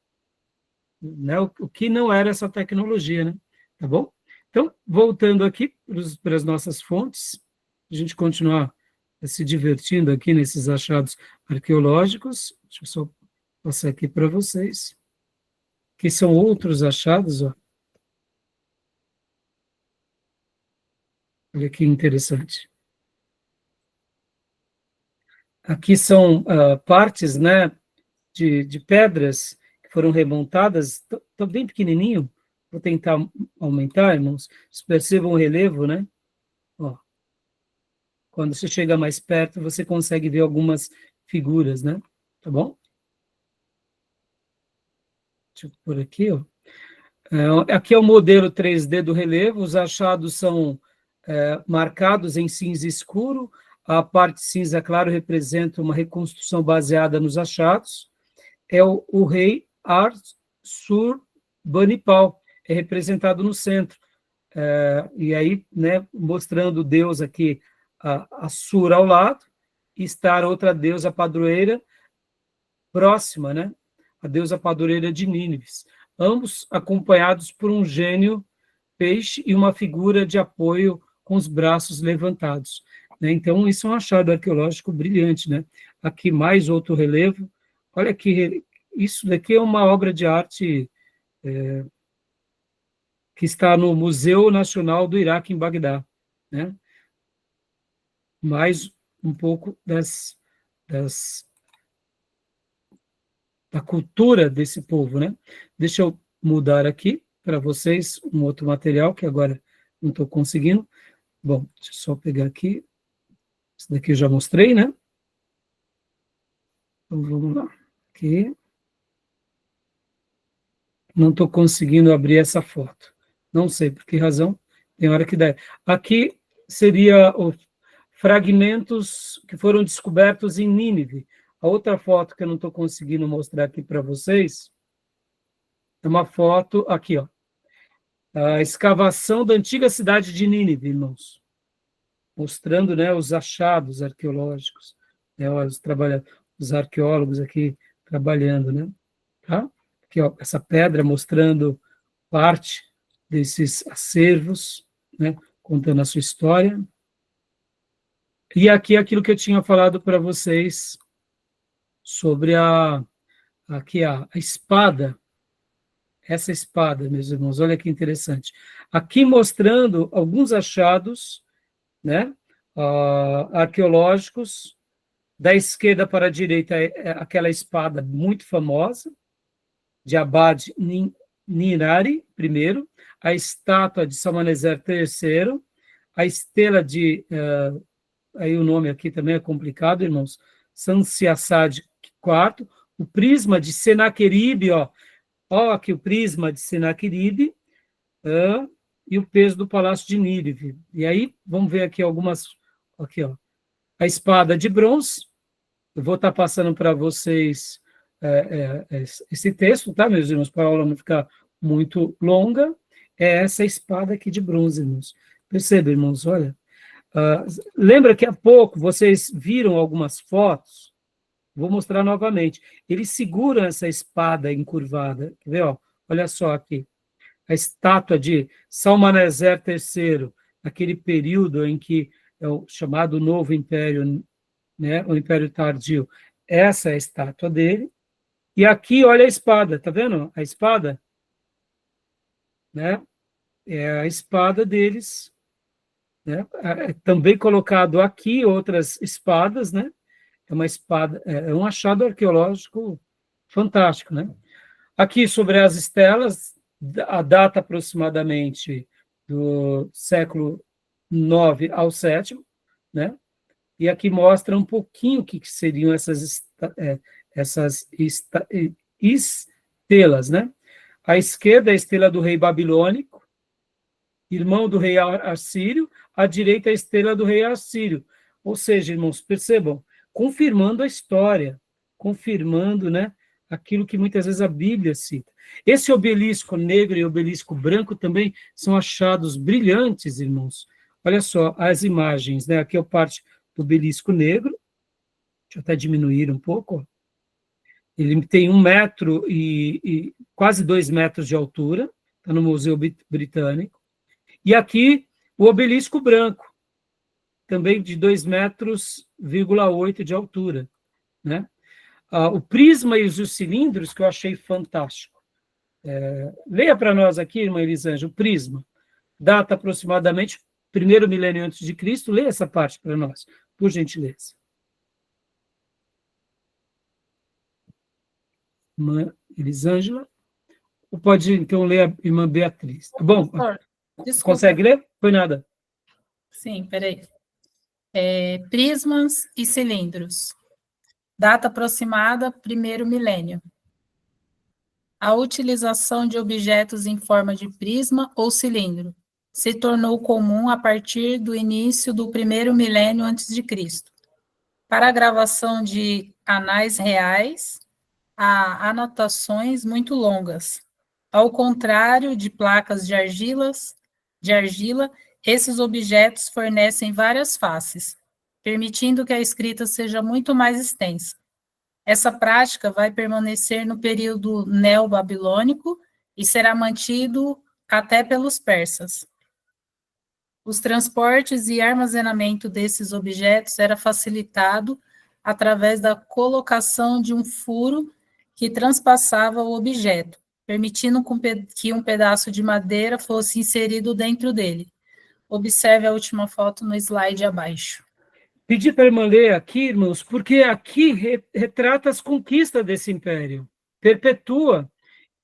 Né? O que não era essa tecnologia, né? Tá bom? Então, voltando aqui para as nossas fontes, a gente continuar se divertindo aqui nesses achados arqueológicos. Deixa eu só passar aqui para vocês. Que são outros achados, ó. Olha que interessante. Aqui são partes, né, de pedras que foram remontadas, estão bem pequenininho. Vou tentar aumentar, irmãos. Vocês percebam o relevo, né? Ó. Quando você chega mais perto, você consegue ver algumas figuras, né? Tá bom? Deixa eu pôr aqui, ó. Aqui é o modelo 3D do relevo, os achados são marcados em cinza escuro, a parte cinza claro representa uma reconstrução baseada nos achados, é o rei Ar-Sur-Banipal, é representado no centro, e aí, né, mostrando Deus aqui, a Sur ao lado, e está outra deusa padroeira próxima, né, a deusa padroeira de Nínive, ambos acompanhados por um gênio peixe e uma figura de apoio com os braços levantados. Né? Então, isso é um achado arqueológico brilhante. Né? Aqui mais outro relevo. Olha que isso daqui é uma obra de arte que está no Museu Nacional do Iraque, em Bagdá. Né? Mais um pouco da cultura desse povo. Né? Deixa eu mudar aqui para vocês um outro material, que agora não estou conseguindo. Bom, deixa eu só pegar aqui. Esse daqui eu já mostrei, né? Então, vamos lá. Aqui. Não estou conseguindo abrir essa foto. Não sei por que razão. Tem hora que dá. Aqui seria os fragmentos que foram descobertos em Nínive. A outra foto que eu não estou conseguindo mostrar aqui para vocês é uma foto aqui, ó. A escavação da antiga cidade de Nínive, irmãos. Mostrando, né, os achados arqueológicos, né, os arqueólogos aqui trabalhando, né, tá? Aqui, ó, essa pedra mostrando parte desses acervos, né, contando a sua história. E aqui aquilo que eu tinha falado para vocês sobre aqui a espada, essa espada, meus irmãos, olha que interessante. Aqui mostrando alguns achados, né, arqueológicos, da esquerda para a direita aquela espada muito famosa, de Abad Nirari, primeiro, a estátua de Salmaneser III, a estela de, aí o nome aqui também é complicado, irmãos, Sanciassad IV, o prisma de Senaqueribe, ó aqui o prisma de Senaqueribe, e o peso do Palácio de Nínive. E aí, vamos ver aqui algumas, aqui, ó, a espada de bronze, eu vou estar passando para vocês esse texto, tá, meus irmãos, para a aula não ficar muito longa, é essa espada aqui de bronze, irmãos. Perceba, irmãos, olha, lembra que há pouco vocês viram algumas fotos? Vou mostrar novamente. Eles seguram essa espada encurvada, quer ver, ó? Olha só aqui. A estátua de Salmaneser III, aquele período em que é o chamado Novo Império, né, o Império Tardio, essa é a estátua dele. E aqui, olha a espada, tá vendo? A espada, né? É a espada deles, né? Também colocado aqui outras espadas, né? É uma espada, é um achado arqueológico fantástico, né? Aqui sobre as estelas, a data aproximadamente do século IX ao VII, né? E aqui mostra um pouquinho o que seriam essas estelas, né? À esquerda, a estrela do rei babilônico, irmão do rei assírio, à direita, a estrela do rei assírio. Ou seja, irmãos, percebam, confirmando a história, confirmando, né, aquilo que muitas vezes a Bíblia cita. Esse obelisco negro e obelisco branco também são achados brilhantes, irmãos. Olha só as imagens, né? Aqui é a parte do obelisco negro, deixa eu até diminuir um pouco, ó. Ele tem 1 metro e quase 2 metros de altura, está no Museu Britânico. E aqui o obelisco branco, também de 2,8 metros de altura, né? O prisma e os cilindros, que eu achei fantástico. Leia para nós aqui, irmã Elisângela, o prisma. Data aproximadamente 1º milênio antes de Cristo. Leia essa parte para nós, por gentileza. Irmã Elisângela. Ou pode, então, ler a irmã Beatriz. Tá bom? Desculpa. Consegue ler? Foi nada. Sim, peraí. Prismas e cilindros. Data aproximada, 1º milênio. A utilização de objetos em forma de prisma ou cilindro se tornou comum a partir do início do 1º milênio antes de Cristo. Para a gravação de anais reais, há anotações muito longas. Ao contrário de placas de argila, esses objetos fornecem várias faces, permitindo que a escrita seja muito mais extensa. Essa prática vai permanecer no período neobabilônico e será mantido até pelos persas. Os transportes e armazenamento desses objetos era facilitado através da colocação de um furo que transpassava o objeto, permitindo que um pedaço de madeira fosse inserido dentro dele. Observe a última foto no slide abaixo. Pedi para a irmã ler aqui, irmãos, porque aqui retrata as conquistas desse império, perpetua.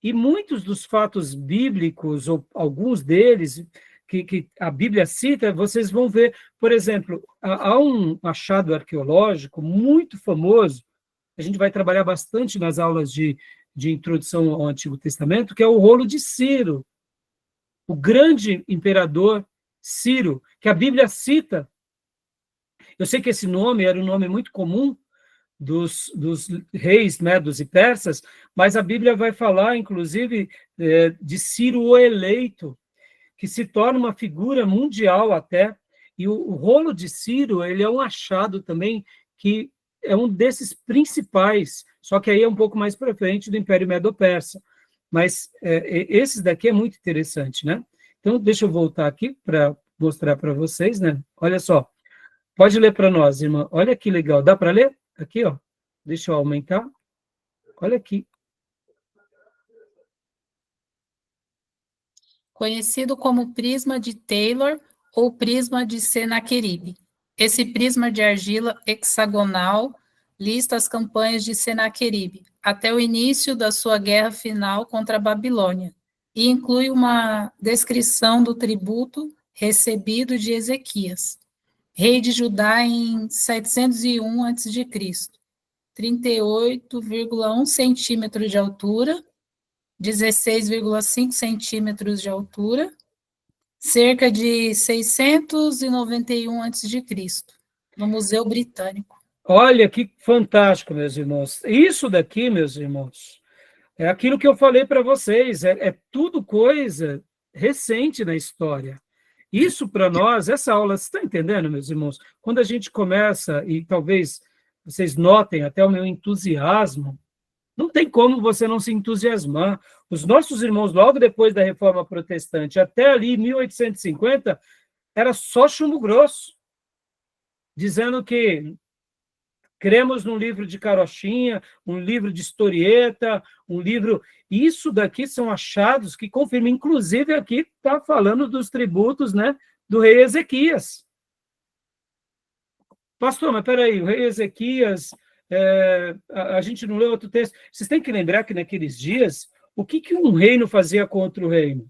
E muitos dos fatos bíblicos, ou alguns deles, que a Bíblia cita, vocês vão ver, por exemplo, há um achado arqueológico muito famoso, a gente vai trabalhar bastante nas aulas de introdução ao Antigo Testamento, que é o rolo de Ciro, o grande imperador Ciro, que a Bíblia cita. Eu sei que esse nome era um nome muito comum dos reis medos e persas, mas a Bíblia vai falar, inclusive, de Ciro o Eleito, que se torna uma figura mundial até, e o rolo de Ciro, ele é um achado também, que é um desses principais, só que aí é um pouco mais para frente do Império Medo-Persa, mas esses daqui é muito interessante, né? Então, deixa eu voltar aqui para mostrar para vocês, né? Olha só, pode ler para nós, irmã, olha que legal, dá para ler? Aqui, ó, deixa eu aumentar, olha aqui. Conhecido como prisma de Taylor ou prisma de Senaqueribe. Esse prisma de argila hexagonal lista as campanhas de Senaqueribe até o início da sua guerra final contra a Babilônia e inclui uma descrição do tributo recebido de Ezequias, rei de Judá em 701 a.C., 38,1 centímetros de altura, 16,5 centímetros de altura, cerca de 691 a.C., no Museu Britânico. Olha que fantástico, meus irmãos. Isso daqui, meus irmãos, é aquilo que eu falei para vocês, é tudo coisa recente na história. Isso para nós, essa aula, vocês estão entendendo, meus irmãos? Quando a gente começa, e talvez vocês notem até o meu entusiasmo, não tem como você não se entusiasmar. Os nossos irmãos, logo depois da Reforma Protestante, até ali, 1850, era só chumbo grosso, dizendo que cremos num livro de carochinha, um livro de historieta, um livro... Isso daqui são achados que confirmam, inclusive aqui está falando dos tributos, né, do rei Ezequias. Pastor, mas peraí, o rei Ezequias... a gente não leu outro texto. Vocês têm que lembrar que naqueles dias, o que um reino fazia contra o reino?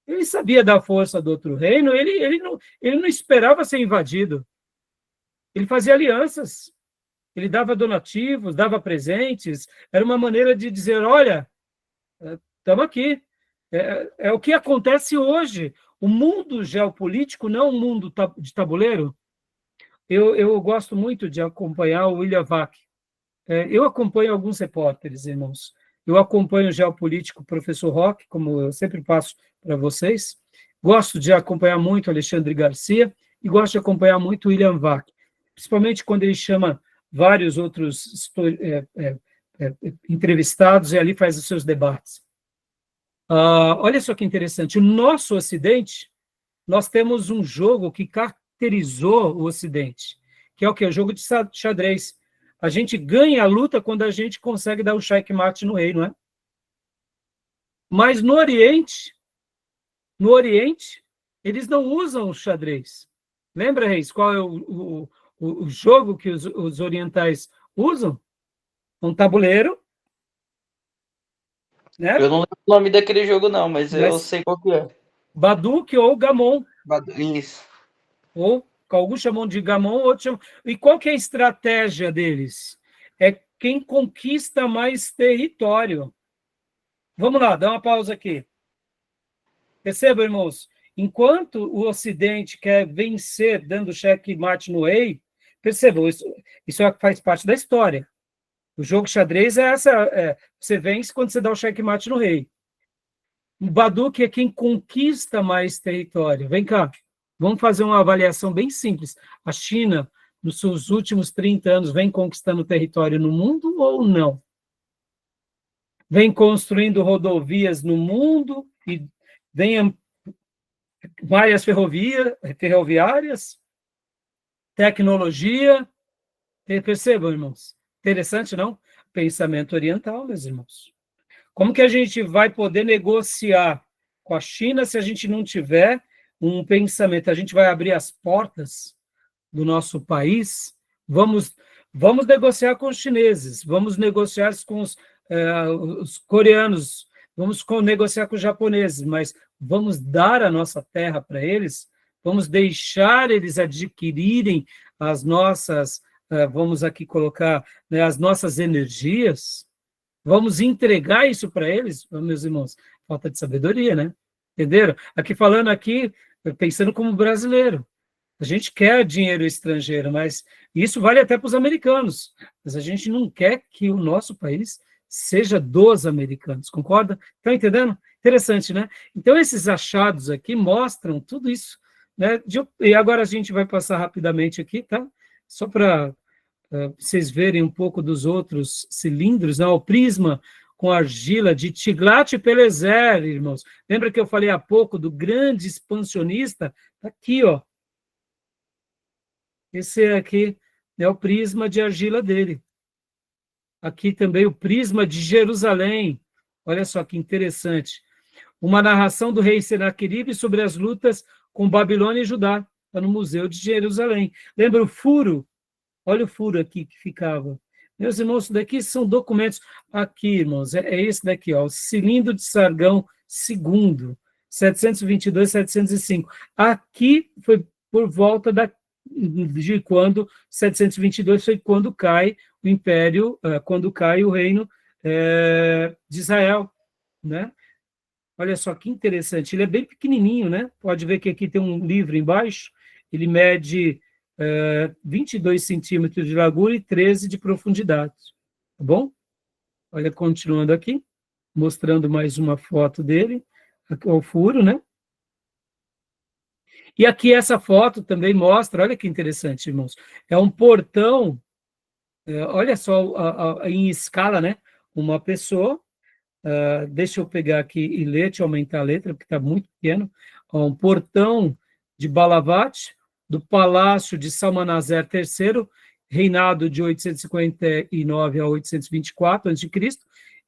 Ele sabia da força do outro reino, ele não esperava ser invadido. Ele fazia alianças, ele dava donativos, dava presentes, era uma maneira de dizer, olha, estamos aqui. É o que acontece hoje. O mundo geopolítico não é um mundo de tabuleiro. Eu gosto muito de acompanhar o William Vac. Eu acompanho alguns repórteres, irmãos. Eu acompanho o geopolítico professor Roque, como eu sempre passo para vocês. Gosto de acompanhar muito Alexandre Garcia e gosto de acompanhar muito William Vac, principalmente quando ele chama vários outros entrevistados e ali faz os seus debates. Olha só que interessante. No nosso Ocidente, nós temos um jogo que caracterizou o Ocidente, que é o quê? O jogo de xadrez. A gente ganha a luta quando a gente consegue dar o checkmate no rei, não é? Mas no Oriente, eles não usam o xadrez. Lembra, Reis, qual é o jogo que os orientais usam? Um tabuleiro, né? Eu não lembro o nome daquele jogo, não, mas eu sei qual que é. Baduk ou Gamon. Isso. Ou alguns chamam de Gamon, outros chamam... E qual que é a estratégia deles? É quem conquista mais território. Vamos lá, dá uma pausa aqui. Percebam, irmãos, enquanto o Ocidente quer vencer dando checkmate no rei, percebam, isso faz parte da história. O jogo xadrez você vence quando você dá o checkmate no rei. O Baduk é quem conquista mais território. Vem cá, vamos fazer uma avaliação bem simples. A China, nos seus últimos 30 anos, vem conquistando território no mundo ou não? Vem construindo rodovias no mundo e vem malhas ferroviárias, tecnologia. Percebam, irmãos? Interessante, não? Pensamento oriental, meus irmãos. Como que a gente vai poder negociar com a China se a gente não tiver um pensamento? A gente vai abrir as portas do nosso país? Vamos negociar com os chineses, vamos negociar com os coreanos, vamos negociar com os japoneses, mas vamos dar a nossa terra para eles? Vamos deixar eles adquirirem as nossas, vamos aqui colocar, né, as nossas energias? Vamos entregar isso para eles, meus irmãos? Falta de sabedoria, né? Entenderam? Pensando como brasileiro. A gente quer dinheiro estrangeiro, mas isso vale até para os americanos. Mas a gente não quer que o nosso país seja dos americanos, concorda? Estão entendendo? Interessante, né? Então, esses achados aqui mostram tudo isso, né? E agora a gente vai passar rapidamente aqui, tá? Só para vocês verem um pouco dos outros cilindros, né? O prisma com argila de Tiglat-Pileser, irmãos. Lembra que eu falei há pouco do grande expansionista? Está aqui, ó. Esse aqui é o prisma de argila dele. Aqui também o prisma de Jerusalém. Olha só que interessante. Uma narração do rei Senaqueribe sobre as lutas com Babilônia e Judá. Está no Museu de Jerusalém. Lembra o furo? Olha o furo aqui que ficava. Meus irmãos, isso daqui são documentos. Aqui, irmãos, é esse daqui, ó, o cilindro de Sargão II, 722, 705. Aqui foi por volta de quando, 722 foi quando cai o Império, quando cai o reino de Israel, né? Olha só que interessante, ele é bem pequenininho, né? Pode ver que aqui tem um livro embaixo, ele mede 22 centímetros de largura e 13 de profundidade, tá bom? Olha, continuando aqui, mostrando mais uma foto dele, aqui, o furo, né? E aqui essa foto também mostra, olha que interessante, irmãos, é um portão, olha só, em escala, né? Uma pessoa, deixa eu pegar aqui e ler, deixa eu aumentar a letra, porque está muito pequeno, um portão de Balavat, do Palácio de Salmanaser III, reinado de 859 a 824 a.C.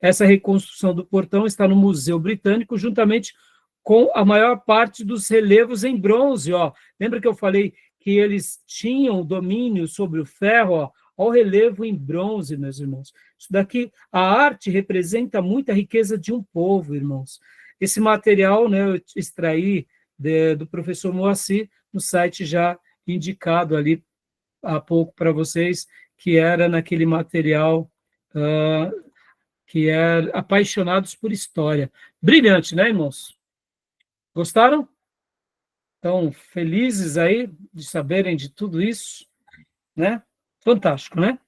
Essa reconstrução do portão está no Museu Britânico, juntamente com a maior parte dos relevos em bronze. Ó. Lembra que eu falei que eles tinham domínio sobre o ferro? Ó, o relevo em bronze, meus irmãos. Isso daqui, a arte representa muita riqueza de um povo, irmãos. Esse material, né, eu extraí do professor Moacir, no site já indicado ali há pouco para vocês, que era naquele material que é Apaixonados por História. Brilhante, né, irmãos? Gostaram? Então, felizes aí de saberem de tudo isso, né? Fantástico, né?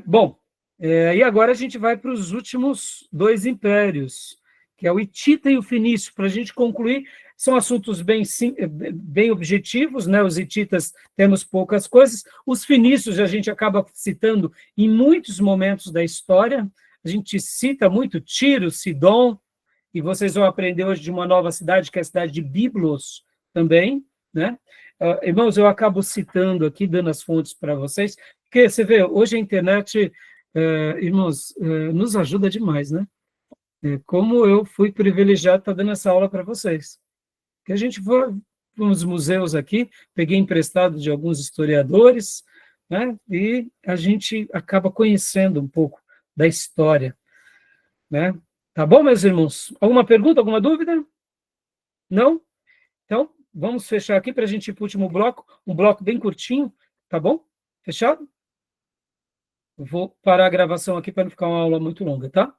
Bom, e agora a gente vai para os últimos dois impérios, que é o Hitita e o Fenício. Para a gente concluir, são assuntos bem objetivos, né? Os hititas temos poucas coisas, os fenícios a gente acaba citando em muitos momentos da história, a gente cita muito Tiro, Sidom, e vocês vão aprender hoje de uma nova cidade, que é a cidade de Biblos, também, né? Irmãos, eu acabo citando aqui, dando as fontes para vocês, porque você vê, hoje a internet, irmãos, nos ajuda demais, né? Como eu fui privilegiado estar dando essa aula para vocês. Que a gente foi nos museus aqui, peguei emprestado de alguns historiadores, né? E a gente acaba conhecendo um pouco da história, né? Tá bom, meus irmãos? Alguma pergunta, alguma dúvida? Não? Então, vamos fechar aqui para a gente ir para o último bloco, um bloco bem curtinho, tá bom? Fechado? Vou parar a gravação aqui para não ficar uma aula muito longa, tá?